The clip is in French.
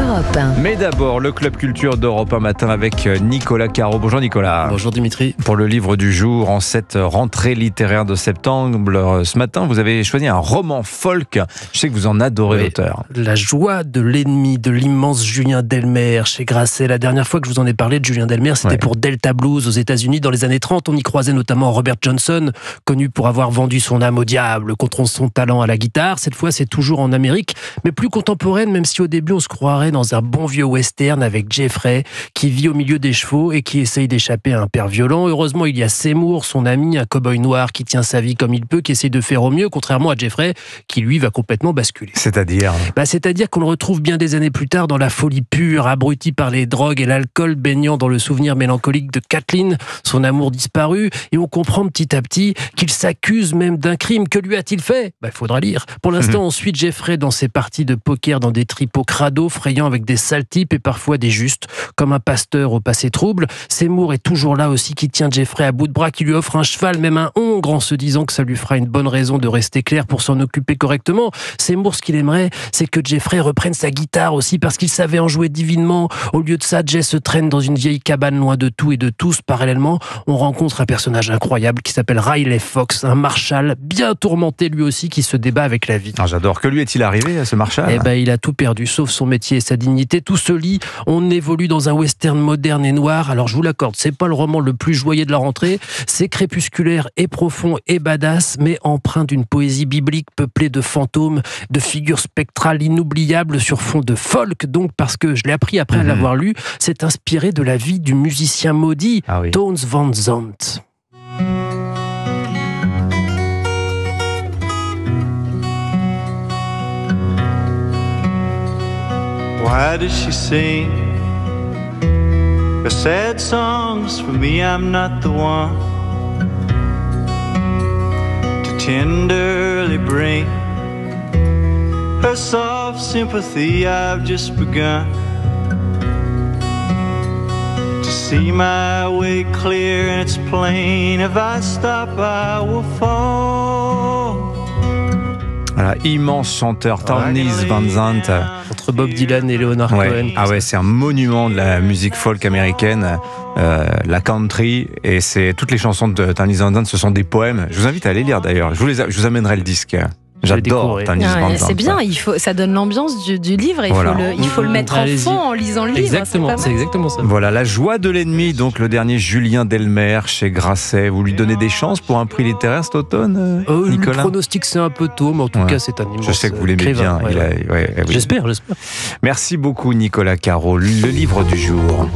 Europe 1. Mais d'abord, le Club Culture d'Europe 1 matin avec Nicolas Caro. Bonjour Nicolas. Bonjour Dimitri. Pour le livre du jour, en cette rentrée littéraire de septembre, ce matin, vous avez choisi un roman folk. Je sais que vous en adorez l'auteur. La joie de l'ennemi de l'immense Julien Delmer chez Grasset. La dernière fois que je vous en ai parlé de Julien Delmer, c'était pour Delta Blues aux États-Unis dans les années 30. On y croisait notamment Robert Johnson, connu pour avoir vendu son âme au diable contre son talent à la guitare. Cette fois, c'est toujours en Amérique, mais plus contemporaine, même si au début, on se croirait dans un bon vieux western avec Jeffrey qui vit au milieu des chevaux et qui essaye d'échapper à un père violent. Heureusement, il y a Seymour, son ami, un cow-boy noir qui tient sa vie comme il peut, qui essaye de faire au mieux, contrairement à Jeffrey, qui lui va complètement basculer. C'est-à-dire C'est-à-dire qu'on le retrouve bien des années plus tard dans la folie pure, abruti par les drogues et l'alcool, baignant dans le souvenir mélancolique de Kathleen, son amour disparu, et on comprend petit à petit qu'il s'accuse même d'un crime. Que lui a-t-il fait ? Il faudra lire. Pour l'instant, on suit Jeffrey dans ses parties de poker dans des tripots crado, frayant avec des sales types et parfois des justes, comme un pasteur au passé trouble. Seymour est toujours là aussi, qui tient Jeffrey à bout de bras, qui lui offre un cheval, même un hongre, en se disant que ça lui fera une bonne raison de rester clair pour s'en occuper correctement. Seymour, ce qu'il aimerait, c'est que Jeffrey reprenne sa guitare aussi, parce qu'il savait en jouer divinement. Au lieu de ça, Jess se traîne dans une vieille cabane loin de tout et de tous. Parallèlement, on rencontre un personnage incroyable qui s'appelle Riley Fox, un marshal bien tourmenté lui aussi, qui se débat avec la vie. J'adore. Que lui est-il arrivé à ce marshal ? Il a tout perdu, sauf son métier et sa dignité. Tout se lie. On évolue dans un western moderne et noir. Alors je vous l'accorde, c'est pas le roman le plus joyeux de la rentrée. C'est crépusculaire et profond et badass, mais empreint d'une poésie biblique peuplée de fantômes, de figures spectrales inoubliables sur fond de folk. Donc, parce que je l'ai appris après l'avoir lu, c'est inspiré de la vie du musicien maudit, Townes Van Zandt. Why does she sing her sad songs? For me, I'm not the one to tenderly bring her soft sympathy. I've just begun to see my way clear, and it's plain if I stop, I will fall. Voilà, immense chanteur, Townes Van Zandt. Entre Bob Dylan et Leonard Cohen. C'est un monument de la musique folk américaine, la country, et toutes les chansons de Townes Van Zandt, ce sont des poèmes. Je vous invite à les lire d'ailleurs. Je vous amènerai le disque. J'adore Townes Van Zandt. C'est bien, ça donne l'ambiance du livre. Il faut le mettre en fond en lisant le livre. Exactement, c'est exactement ça. Voilà, La joie de l'ennemi, donc le dernier Julien Delmer chez Grasset. Vous lui donnez des chances pour un prix littéraire cet automne, Nicolas ? Le pronostic, c'est un peu tôt, mais en tout cas, c'est un immense. Je sais que vous l'aimez bien. J'espère. Merci beaucoup, Nicolas Caro. Le livre du jour.